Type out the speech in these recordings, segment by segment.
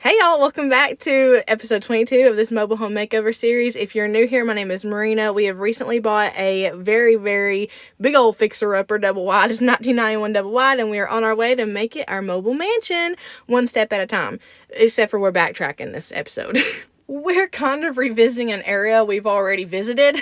Hey y'all, welcome back to episode 22 of this mobile home makeover series. If you're new here, my name is Merina. We have recently bought a very, very big old fixer-upper double wide. It's 1991 double wide, and we are on our way to make it our mobile mansion one step at a time. Except for we're backtracking this episode. We're kind of revisiting an area we've already visited.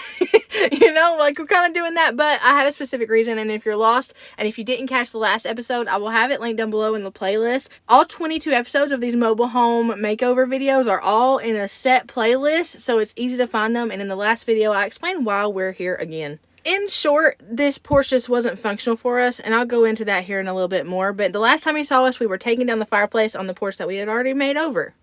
We're kind of doing that, but I have a specific reason, and if you're lost, and if you didn't catch the last episode, I will have it linked down below in the playlist. All 22 episodes of these mobile home makeover videos are all in a set playlist, so it's easy to find them, and in the last video, I explained why we're here again. In short, this porch just wasn't functional for us, and I'll go into that here in a little bit more, but the last time you saw us, we were taking down the fireplace on the porch that we had already made over.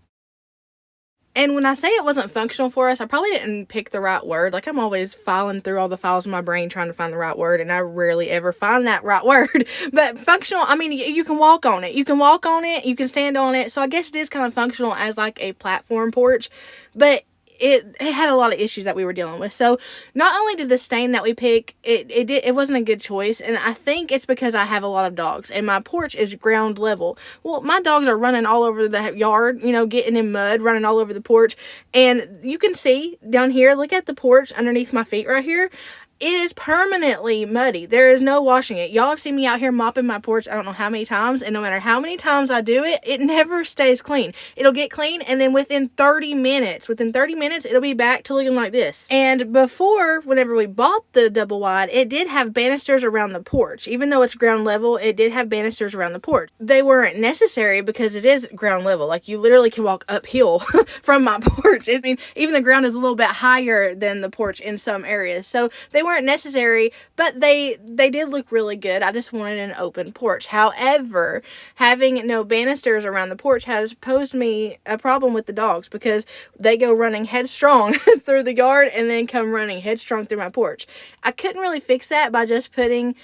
And when I say it wasn't functional for us, I probably didn't pick the right word. Like, I'm always filing through all the files in my brain trying to find the right word, and I rarely ever find that right word. But functional, I mean, you can walk on it. You can walk on it, you can stand on it. So I guess it is kind of functional as like a platform porch, but it had a lot of issues that we were dealing with. So not only did the stain that we pick, it wasn't a good choice, and I think it's because I have a lot of dogs and my porch is ground level. Well, my dogs are running all over the yard, getting in mud, running all over the porch, and you can see down here, look at the porch underneath my feet right here. It is permanently muddy. There is no washing it. Y'all have seen me out here mopping my porch I don't know how many times, and no matter how many times I do it, it never stays clean. It'll get clean, and then within 30 minutes, it'll be back to looking like this. And before, whenever we bought the double wide, it did have banisters around the porch. Even though it's ground level, it did have banisters around the porch. They weren't necessary because it is ground level. Like, you literally can walk uphill from my porch. I mean, even the ground is a little bit higher than the porch in some areas. So they weren't necessary, but they did look really good. I just wanted an open porch. However, having no banisters around the porch has posed me a problem with the dogs because they go running headstrong through the yard and then come running headstrong through my porch. I couldn't really fix that by just putting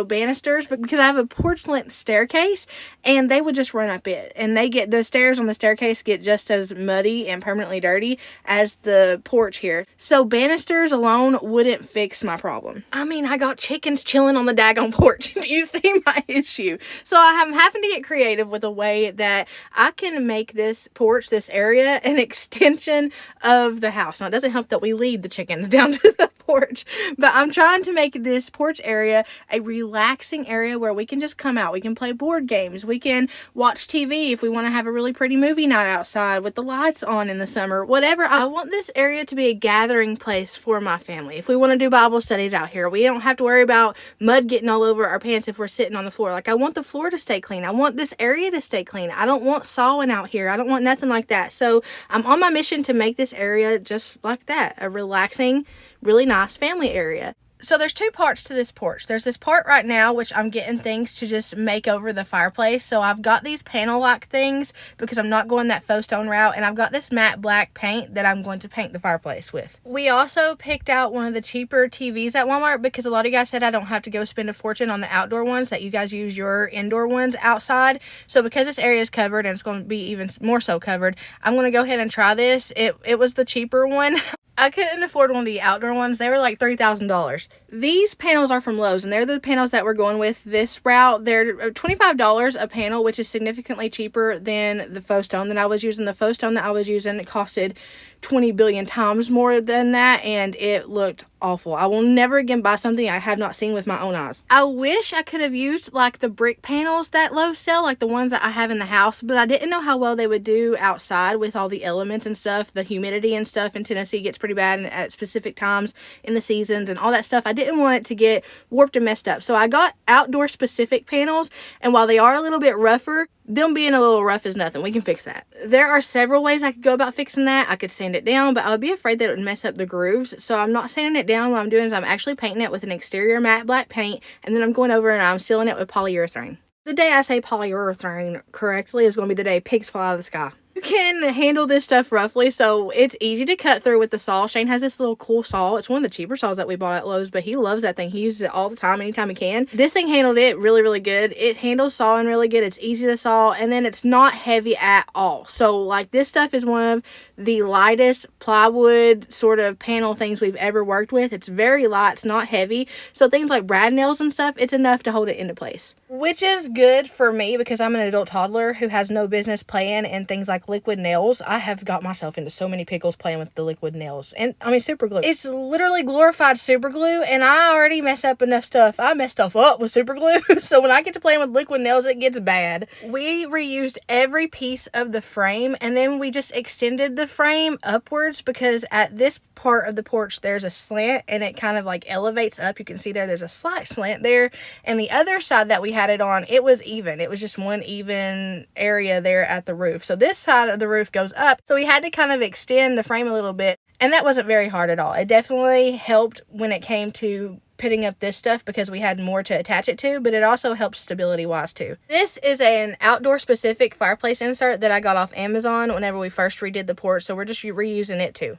banisters, but because I have a porch length staircase, and they would just run up it, and the stairs on the staircase get just as muddy and permanently dirty as the porch here. So banisters alone wouldn't fix my problem. I mean, I got chickens chilling on the daggone porch. Do you see my issue? So I'm having to get creative with a way that I can make this porch, this area, an extension of the house. Now, it doesn't help that we lead the chickens down to the porch, but I'm trying to make this porch area a relaxing area where we can just come out. We can play board games. We can watch TV if we want to have a really pretty movie night outside with the lights on in the summer. Whatever. I want this area to be a gathering place for my family. If we want to do Bible studies out here, we don't have to worry about mud getting all over our pants if we're sitting on the floor. Like, I want the floor to stay clean. I want this area to stay clean. I don't want sawing out here. I don't want nothing like that. So I'm on my mission to make this area just like that, a relaxing, really nice family area. So there's two parts to this porch. There's this part right now, which I'm getting things to just make over the fireplace. So I've got these panel-like things because I'm not going that faux stone route. And I've got this matte black paint that I'm going to paint the fireplace with. We also picked out one of the cheaper TVs at Walmart because a lot of you guys said I don't have to go spend a fortune on the outdoor ones, that you guys use your indoor ones outside. So because this area is covered, and it's going to be even more so covered, I'm going to go ahead and try this. It was the cheaper one. I couldn't afford one of the outdoor ones. They were like $3,000. These panels are from Lowe's, and they're the panels that we're going with this route. They're $25 a panel, which is significantly cheaper than the faux stone that I was using. The faux stone that I was using, it costed 20 billion times more than that, and it looked awful. I will never again buy something I have not seen with my own eyes. I wish I could have used like the brick panels that Lowe's sell, like the ones that I have in the house, but I didn't know how well they would do outside with all the elements and stuff. The humidity and stuff in Tennessee gets pretty bad at specific times in the seasons and all that stuff. I didn't want it to get warped and messed up, so I got outdoor specific panels, and while they are a little bit rougher, them being a little rough is nothing. We can fix that. There are several ways I could go about fixing that. I could sand it down, but I would be afraid that it would mess up the grooves. So I'm not sanding it down. What I'm doing is I'm actually painting it with an exterior matte black paint, and then I'm going over and I'm sealing it with polyurethane. The day I say polyurethane correctly is going to be the day pigs fly out of the sky. You can handle this stuff roughly, so it's easy to cut through with the saw. Shane has this little cool saw. It's one of the cheaper saws that we bought at Lowe's, but he loves that thing. He uses it all the time, anytime he can. This thing handled it really, really good. It handles sawing really good. It's easy to saw, and then it's not heavy at all. So, like, this stuff is one of the lightest plywood sort of panel things we've ever worked with. It's very light. It's not heavy. So things like brad nails and stuff, it's enough to hold it into place. which is good for me because I'm an adult toddler who has no business playing in things like liquid nails. I have got myself into so many pickles playing with the liquid nails. And I mean, super glue. It's literally glorified super glue, and I already mess up enough stuff. I mess stuff up with super glue. So when I get to playing with liquid nails, it gets bad. We reused every piece of the frame, and then we just extended the frame upwards because at this part of the porch, there's a slant, and it kind of like elevates up. You can see there's a slight slant there. And the other side that we had it on, it was even. It was just one even area there at the roof. So this side of the roof goes up. So we had to kind of extend the frame a little bit. And that wasn't very hard at all. It definitely helped when it came to putting up this stuff because we had more to attach it to, but it also helps stability wise too. This is an outdoor specific fireplace insert that I got off Amazon whenever we first redid the porch. So we're just reusing it too.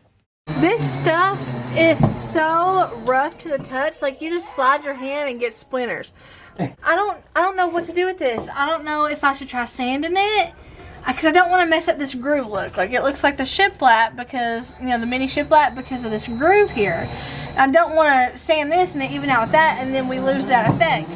This stuff is so rough to the touch. Like, you just slide your hand and get splinters. I don't know what to do with this. I don't know if I should try sanding it because I don't want to mess up this groove look. Like, it looks like the shiplap because, you know, the mini shiplap because of this groove here. I don't want to sand this and even out with that and then we lose that effect.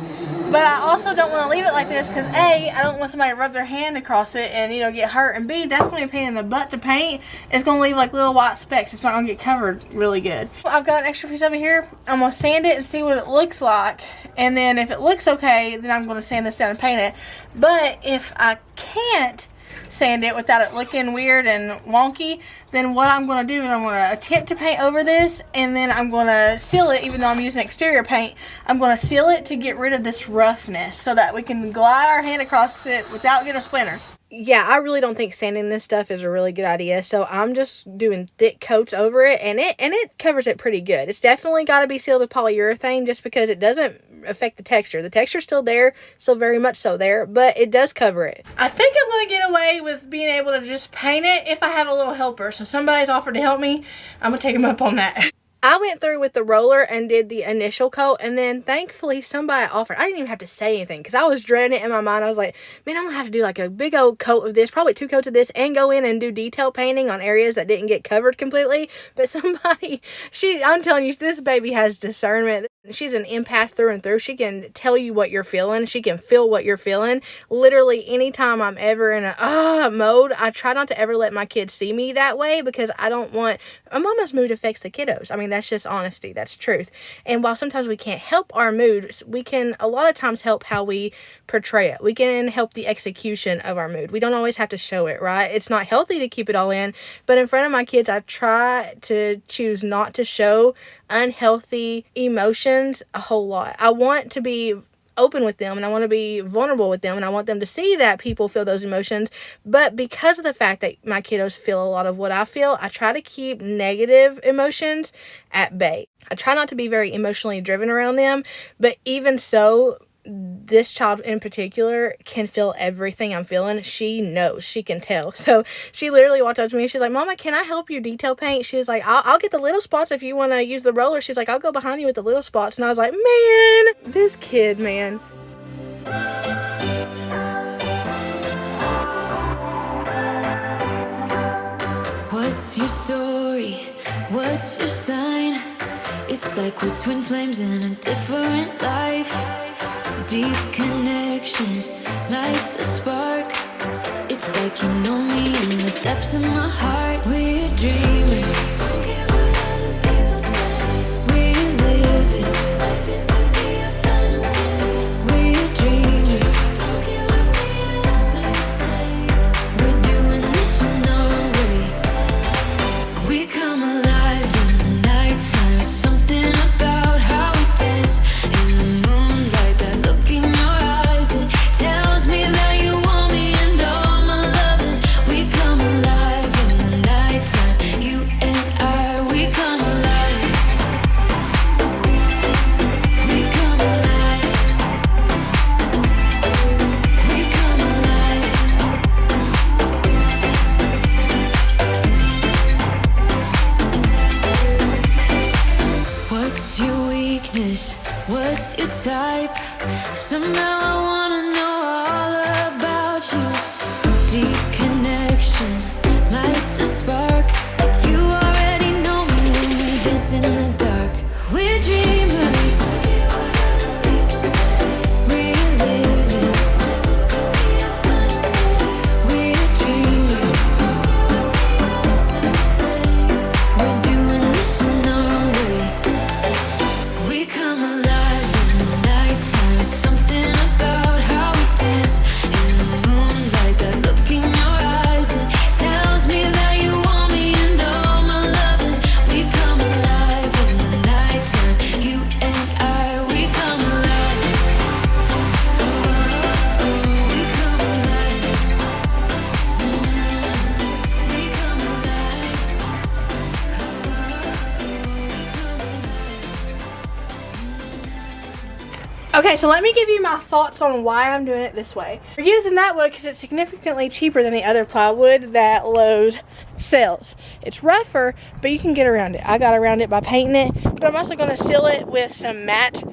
But I also don't want to leave it like this because A, I don't want somebody to rub their hand across it and, you know, get hurt. And B, that's going to be a pain in the butt to paint. It's going to leave like little white specks. It's not going to get covered really good. I've got an extra piece over here. I'm going to sand it and see what it looks like. And then if it looks okay, then I'm going to sand this down and paint it. But if I can't sand it without it looking weird and wonky, then what I'm going to do is I'm going to attempt to paint over this, and then I'm going to seal it. Even though I'm using exterior paint, I'm going to seal it to get rid of this roughness so that we can glide our hand across it without getting a splinter. Yeah, I really don't think sanding this stuff is a really good idea, so I'm just doing thick coats over it, and it covers it pretty good. It's definitely got to be sealed with polyurethane just because it doesn't affect the texture. The texture's still there, still very much so there, but it does cover it. I think I'm going to get away with being able to just paint it if I have a little helper. So somebody's offered to help me. I'm going to take them up on that. I went through with the roller and did the initial coat, and then thankfully somebody offered. I didn't even have to say anything because I was dreading it in my mind. I was like, man, I'm gonna have to do like a big old coat of this, probably 2 coats of this, and go in and do detail painting on areas that didn't get covered completely. But somebody, I'm telling you, this baby has discernment. She's an empath through and through. She can tell you what you're feeling. She can feel what you're feeling. Literally anytime I'm ever in a mode, I try not to ever let my kids see me that way because I don't want, a mama's mood affects the kiddos. I mean, that's just honesty. That's truth. And while sometimes we can't help our mood, we can a lot of times help how we portray it. We can help the execution of our mood. We don't always have to show it, right? It's not healthy to keep it all in, but in front of my kids, I try to choose not to show unhealthy emotions a whole lot. I want to be open with them and I want to be vulnerable with them and I want them to see that people feel those emotions, but because of the fact that my kiddos feel a lot of what I feel, I try to keep negative emotions at bay. I try not to be very emotionally driven around them, but even so, this child in particular can feel everything I'm feeling. She knows. She can tell. So she literally walked up to me. She's like, Mama, can I help you detail paint? She's like, I'll get the little spots if you want to use the roller. She's like, I'll go behind you with the little spots. And I was like, man, this kid, man. What's your story? What's your sign? It's like we're twin flames in a different life. Deep connection lights a spark. It's like you know me in the depths of my heart. We're dreamers. Don't care what other people say. We live it like this could be our final day. We're dreamers. Don't care what the others say. We're doing this in our way. We come alive in the nighttime. It's something about how we dance in the moonlight. That look in your eyes, it tells me that you want me and all my loving. We come alive in the nighttime. You and I, we come alive. We come alive. We come alive. What's your weakness? What's your type? Somehow I wanna know all about you. Deep connection lights a spark. You already know me when we dance in the dark. We're dreamers. We live Okay, so let me give you my thoughts on why I'm doing it this way. We're using that wood because it's significantly cheaper than the other plywood that Lowe's sells. It's rougher, but you can get around it. I got around it by painting it, but I'm also going to seal it with some matte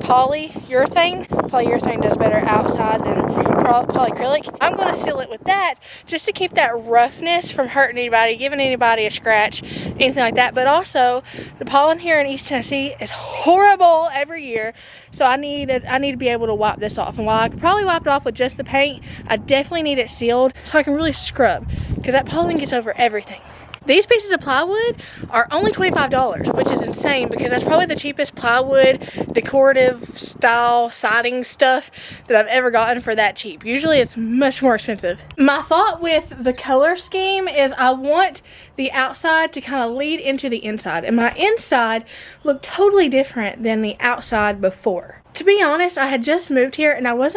polyurethane. Polyurethane does better outside than polyacrylic. I'm going to seal it with that just to keep that roughness from hurting anybody, giving anybody a scratch, anything like that. But also, the pollen here in East Tennessee is horrible every year, so I need to be able to wipe this off. And while I could probably wipe it off with just the paint, I definitely need it sealed so I can really scrub, because that pollen gets over everything. These pieces of plywood are only $25, which is insane because that's probably the cheapest plywood, decorative style siding stuff that I've ever gotten for that cheap. Usually it's much more expensive. My thought with the color scheme is I want the outside to kind of lead into the inside, and my inside looked totally different than the outside before. To be honest, I had just moved here and I was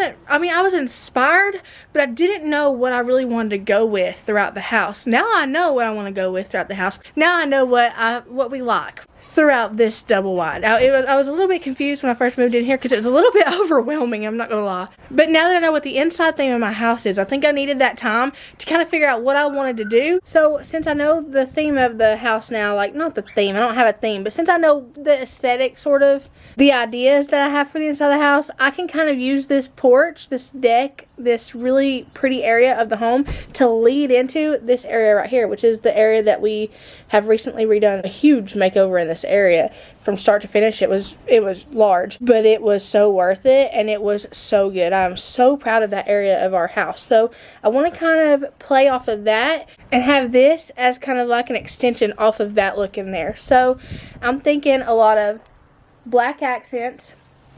inspired, but I didn't know what I really wanted to go with throughout the house. Now I know what I want to go with throughout the house. Now I know what we like throughout this double wide. I was a little bit confused when I first moved in here because it was a little bit overwhelming, I'm not gonna lie. But now that I know what the inside theme of my house is, I think I needed that time to kind of figure out what I wanted to do. So since I know the theme of the house now, like not the theme, I don't have a theme, but since I know the aesthetic, sort of the ideas that I have for the inside of the house, I can kind of use this porch, this deck, this really pretty area of the home to lead into this area right here, which is the area that we have recently redone a huge makeover in this area from start to finish. It was large, but it was so worth it and it was so good. I'm so proud of that area of our house. So I want to kind of play off of that and have this as kind of like an extension off of that look in there. So I'm thinking a lot of black accents,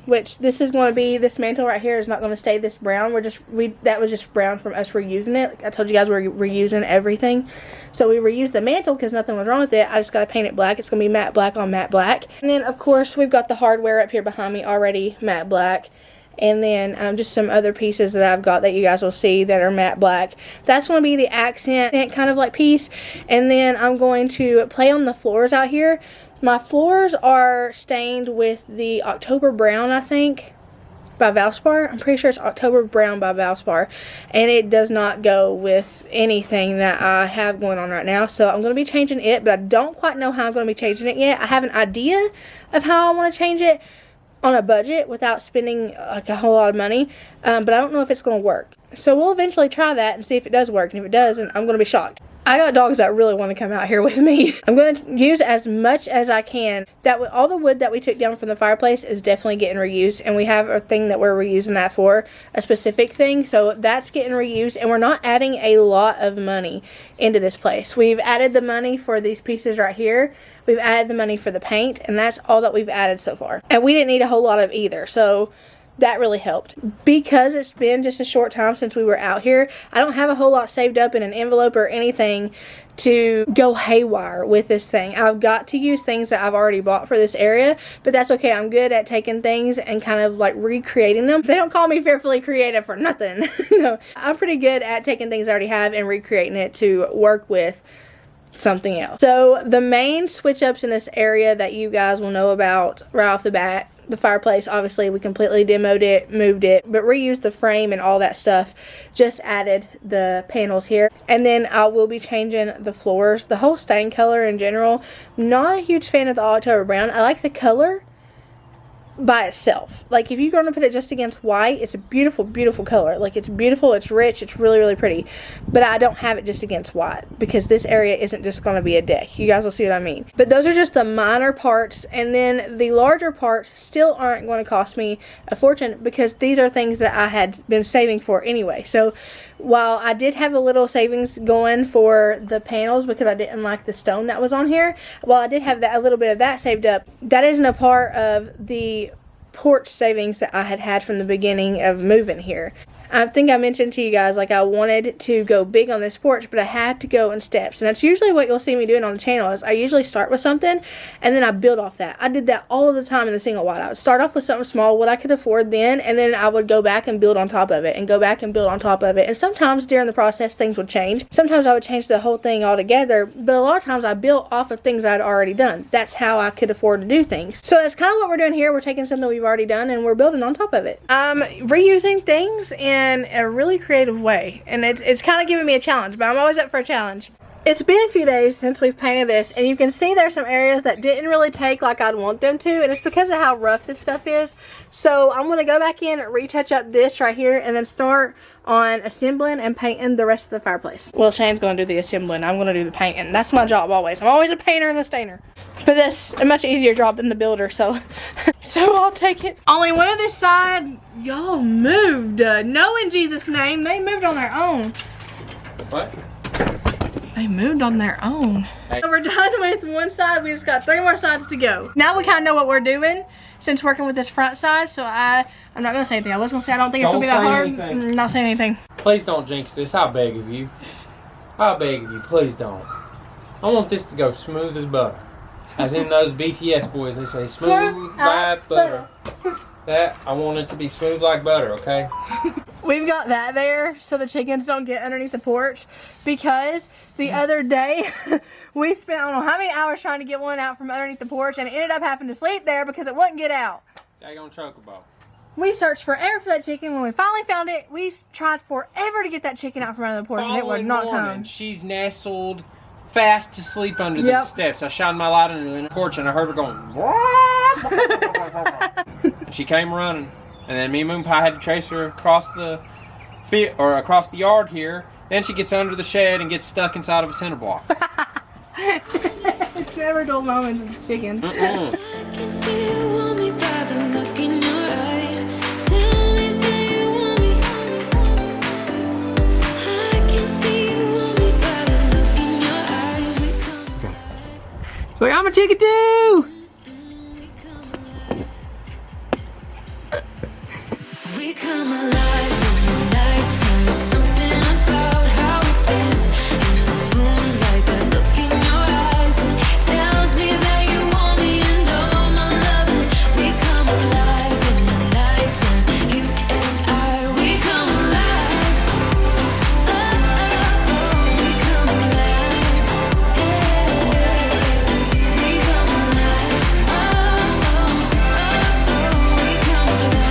which this is going to be, this mantle right here is not going to stay this brown. That was just brown from us reusing it. Like I told you guys, we're reusing everything. So we reused the mantle because nothing was wrong with it. I just got to paint it black. It's going to be matte black on matte black. And then of course we've got the hardware up here behind me already matte black. And then just some other pieces that I've got that you guys will see that are matte black. That's going to be the accent kind of like piece. And then I'm going to play on the floors out here. My floors are stained with the October Brown, I think, by Valspar. I'm pretty sure it's October Brown by Valspar. And it does not go with anything that I have going on right now. So I'm going to be changing it, but I don't quite know how I'm going to be changing it yet. I have an idea of how I want to change it on a budget without spending like a whole lot of money. But I don't know if it's going to work. So we'll eventually try that and see if it does work. And if it does, then I'm going to be shocked. I got dogs that really want to come out here with me. I'm going to use as much as I can. All the wood that we took down from the fireplace is definitely getting reused. And we have a thing that we're reusing that for, a specific thing. So that's getting reused. And we're not adding a lot of money into this place. We've added the money for these pieces right here. We've added the money for the paint. And that's all that we've added so far. And we didn't need a whole lot of either. So that really helped. Because it's been just a short time since we were out here, I don't have a whole lot saved up in an envelope or anything to go haywire with this thing. I've got to use things that I've already bought for this area, but that's okay. I'm good at taking things and kind of like recreating them. They don't call me fearfully creative for nothing. No, I'm pretty good at taking things I already have and recreating it to work with something else. So the main switch ups in this area that you guys will know about right off the bat, the fireplace, obviously we completely demoed it, moved it, but reused the frame and all that stuff. Just added the panels here. And then I will be changing the floors. The whole stain color in general, not a huge fan of the October Brown. I like the color by itself. Like if you're going to put it just against white, it's a beautiful, beautiful color. Like it's beautiful, it's rich, it's really, really pretty. But I don't have it just against white because this area isn't just going to be a deck. You guys will see what I mean. But those are just the minor parts, and then the larger parts still aren't going to cost me a fortune because these are things that I had been saving for anyway. So while I did have a little savings going for the panels because I didn't like the stone that was on here, while I did have that, a little bit of that saved up, that isn't a part of the porch savings that I had from the beginning of moving here. I think I mentioned to you guys, like, I wanted to go big on this porch, but I had to go in steps. And that's usually what you'll see me doing on the channel, is I usually start with something, and then I build off that. I did that all of the time in the single wide. I would start off with something small, what I could afford then, and then I would go back and build on top of it, and go back and build on top of it. And sometimes during the process, things would change. Sometimes I would change the whole thing altogether, but a lot of times I built off of things I'd already done. That's how I could afford to do things. So that's kind of what we're doing here. We're taking something we've already done, and we're building on top of it. I'm reusing things in a really creative way, and it's kind of giving me a challenge, but I'm always up for a challenge. It's been a few days since we've painted this, and you can see there's some areas that didn't really take like I'd want them to, and it's because of how rough this stuff is. So I'm going to go back in, retouch up this right here, and then start on assembling and painting the rest of the fireplace. Well, Shane's going to do the assembling. I'm going to do the painting. That's my job always. I'm always a painter and a stainer. But that's a much easier job than the builder, so I'll take it. Only one of this side, y'all moved. No, in Jesus' name. They moved on their own. What? They moved on their own. Hey. So we're done with one side. We just got 3 more sides to go. Now we kind of know what we're doing since working with this front side, so I'm not going to say anything. I was going to say I don't think it's going to be that hard. Not saying anything. Please don't jinx this. I beg of you. I beg of you. Please don't. I want this to go smooth as butter. As in those BTS boys, they say smooth like butter. That, I want it to be smooth like butter, okay? We've got that there so the chickens don't get underneath the porch, because the other day we spent I don't know how many hours trying to get one out from underneath the porch, and it ended up having to sleep there because it wouldn't get out. Daggone chocobo. We searched forever for that chicken. When we finally found it, we tried forever to get that chicken out from under the porch, and it would not come. She's nestled fast asleep under the steps. I shined my light under the porch, and I heard her going, and she came running. And then me and Moon Pie had to chase her across the across the yard here. Then she gets under the shed and gets stuck inside of a cinder block. Never told Mom with the chickens. I can see you want me by the look in your eyes. Tell me that you want me. I can see you want me by the look in your eyes. We come alive. She's like, I'm a chicken too! We come alive. We come alive in the nighttime. Something about how we dance in the moonlight. That look in your eyes, it tells me that you want me and all my loving. We come alive in the nighttime. You and I, we come alive. Oh, oh, oh, we come alive. Yeah, we come alive. Oh, oh, oh, oh, we come alive.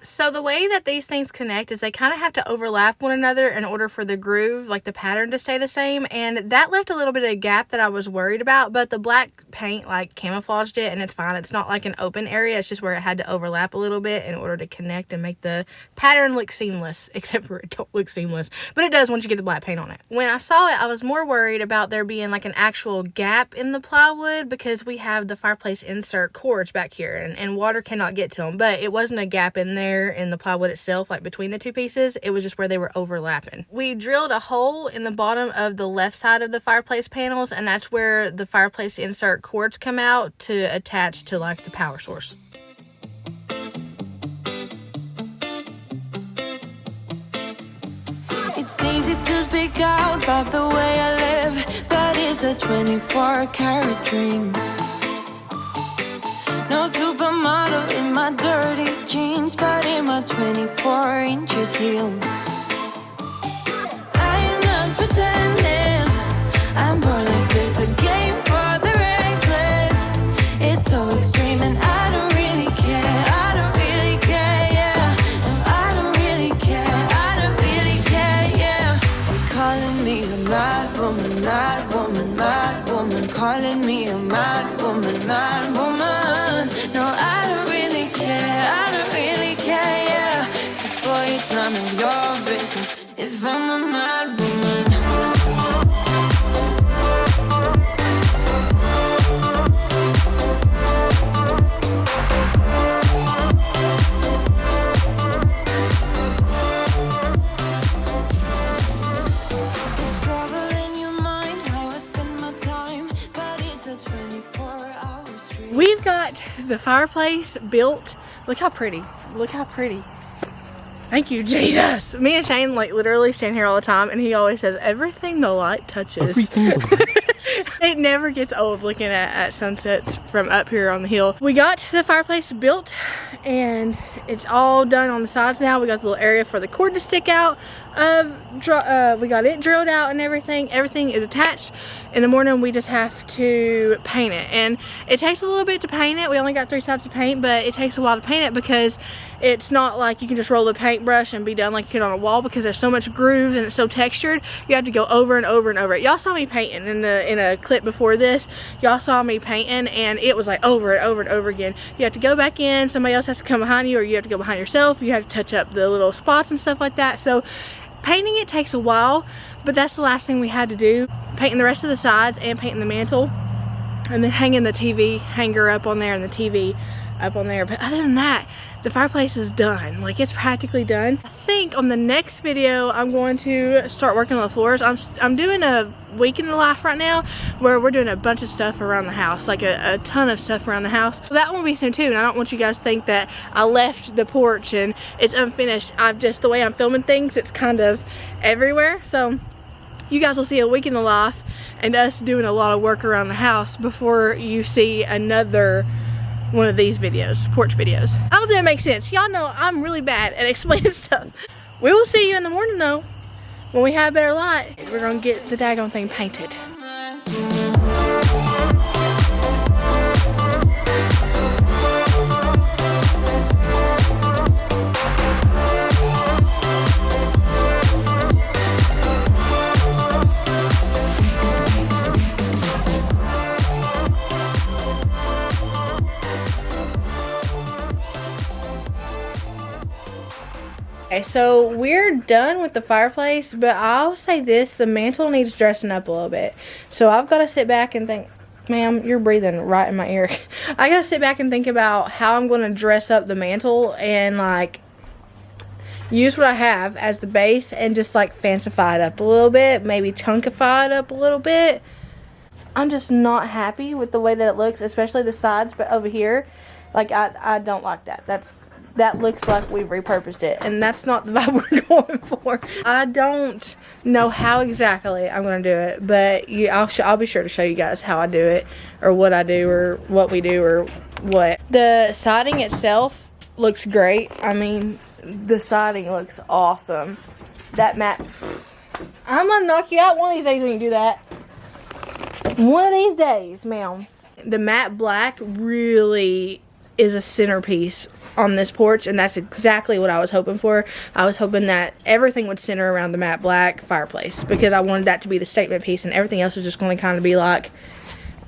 So the way that these things connect is they kind of have to overlap one another in order for the groove, like the pattern, to stay the same. And that left a little bit of a gap that I was worried about, but the black paint like camouflaged it, and it's fine. It's not like an open area. It's just where it had to overlap a little bit in order to connect and make the pattern look seamless, except for it don't look seamless, but it does once you get the black paint on it. When I saw it, I was more worried about there being like an actual gap in the plywood, because we have the fireplace insert cords back here, and water cannot get to them, but it wasn't a gap in there in the plywood itself, like between the two pieces. It was just where they were overlapping. We drilled a hole in the bottom of the left side of the fireplace panels, and that's where the fireplace insert cords come out to attach to like the power source. It's easy to speak out about the way I live, but it's a 24-karat dream. No supermodel in my dirty jeans, but in my 24 inches heels. I'm not pretending I'm born like this, a game for the reckless. It's so extreme and I don't really care. I don't really care, yeah. No, I don't really care. I don't really care, yeah. They're calling me a mad woman, mad woman, mad woman. Calling me a mad woman, mad woman. No, I don't really care, I don't really care, yeah. 'Cause boy, it's none of your business if I'm a mad woman. It's trouble in your mind, how I spend my time, but it's a 24-hour stream. We've got the fireplace built. Look how pretty. Look how pretty. Thank you, Jesus. Me and Shane like literally stand here all the time, and he always says, everything the light touches. Everything. It never gets old looking at sunsets from up here on the hill. We got the fireplace built, and it's all done on the sides now. We got the little area for the cord to stick out. We got it drilled out and everything. Everything is attached. In the morning, we just have to paint it, and it takes a little bit to paint it. We only got 3 sides to paint, but it takes a while to paint it because it's not like you can just roll the paintbrush and be done like you could on a wall, because there's so much grooves and it's so textured. You have to go over and over and over it. Y'all saw me painting in a clip before this. Y'all saw me painting, and it was like over and over and over again. You have to go back in, somebody else has to come behind you, or you have to go behind yourself. You have to touch up the little spots and stuff like that. So painting it takes a while, but that's the last thing we had to do. Painting the rest of the sides and painting the mantle, and then hanging the TV hanger up on there and the TV up on there. But other than that, the fireplace is done. Like, it's practically done. I think on the next video I'm going to start working on the floors. I'm doing a week in the life right now where we're doing a bunch of stuff around the house, like a ton of stuff around the house. That will be soon too, and I don't want you guys to think that I left the porch and it's unfinished. The way I'm filming things, it's kind of everywhere. So you guys will see a week in the life and us doing a lot of work around the house before you see another one of these videos, porch videos. I hope that makes sense. Y'all know I'm really bad at explaining stuff. We will see you in the morning though, when we have better light. We're gonna get the daggone thing painted. Okay, so we're done with the fireplace, but I'll say this, the mantle needs dressing up a little bit. So I've got to sit back and think, ma'am, you're breathing right in my ear. I got to sit back and think about how I'm going to dress up the mantle and like use what I have as the base and just like fancify it up a little bit, maybe chunkify it up a little bit. I'm just not happy with the way that it looks, especially the sides, but over here, like I don't like that. That looks like we've repurposed it, and that's not the vibe we're going for. I don't know how exactly I'm going to do it, but I'll be sure to show you guys how I do it, or what I do, or what we do, or what. The siding itself looks great. I mean, the siding looks awesome. That mat, I'm going to knock you out one of these days when you do that. One of these days, ma'am. The matte black really is a centerpiece on this porch, and that's exactly what I was hoping for. I was hoping that everything would center around the matte black fireplace, because I wanted that to be the statement piece, and everything else was just going to kind of be like,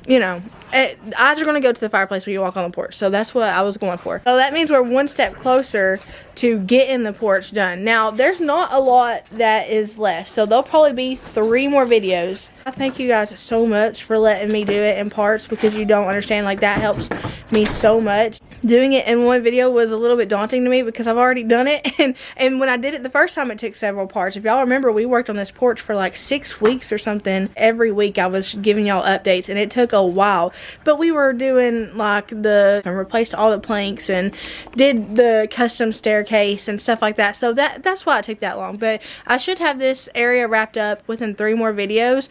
you know, eyes are going to go to the fireplace when you walk on the porch. So that's what I was going for. So that means we're one step closer to getting the porch done. Now, there's not a lot that is left, so there'll probably be 3 more videos. I thank you guys so much for letting me do it in parts, because you don't understand, like, that helps me so much. Doing it in one video was a little bit daunting to me because I've already done it, and when I did it the first time, it took several parts. If y'all remember, we worked on this porch for like 6 weeks or something. Every week I was giving y'all updates, and it took a while, but we were doing like and replaced all the planks and did the custom staircase and stuff like that. So that's why it took that long, but I should have this area wrapped up within 3 more videos.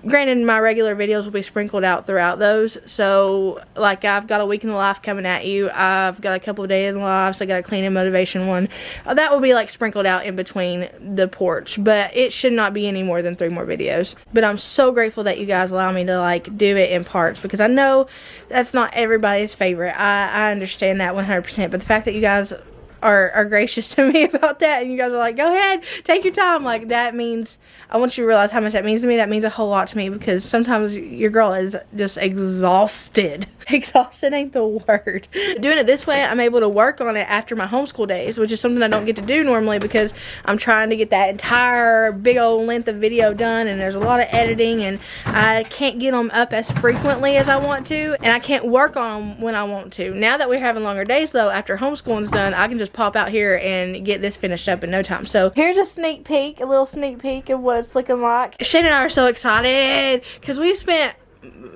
Granted, my regular videos will be sprinkled out throughout those. So, like, I've got a week in the life coming at you. I've got a couple of days in the life. So I got a cleaning motivation one. That will be, like, sprinkled out in between the porch. But it should not be any more than 3 more videos. But I'm so grateful that you guys allow me to, like, do it in parts, because I know that's not everybody's favorite. I understand that 100%. But the fact that you guys are gracious to me about that, and you guys are like, go ahead, take your time, like, that means, I want you to realize how much that means to me. That means a whole lot to me, because sometimes your girl is just exhausted. Exhausted ain't the word. Doing it this way, I'm able to work on it after my homeschool days, which is something I don't get to do normally, because I'm trying to get that entire big old length of video done, and there's a lot of editing, and I can't get them up as frequently as I want to, and I can't work on them when I want to. Now that we're having longer days though, after homeschooling's done, I can just pop out here and get this finished up in no time. So here's a sneak peek, a little sneak peek of what it's looking like. Shane and I are so excited because we've spent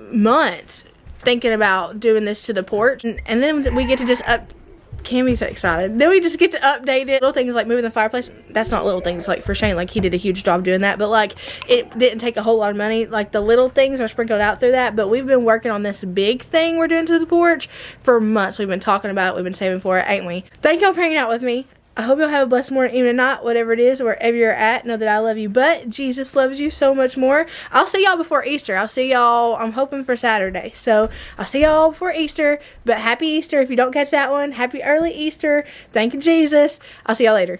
months thinking about doing this to the porch, and then we get to just Cammy's so excited. Then we just get to update it. Little things like moving the fireplace. That's not little things, like for Shane, like he did a huge job doing that, but like it didn't take a whole lot of money. Like the little things are sprinkled out through that, but we've been working on this big thing we're doing to the porch for months. We've been talking about it. We've been saving for it, ain't we? Thank y'all for hanging out with me. I hope y'all have a blessed morning, even not, whatever it is, wherever you're at. Know that I love you, but Jesus loves you so much more. I'll see y'all before Easter. I'll see y'all, I'm hoping for Saturday. So I'll see y'all before Easter, but happy Easter if you don't catch that one. Happy early Easter. Thank you, Jesus. I'll see y'all later.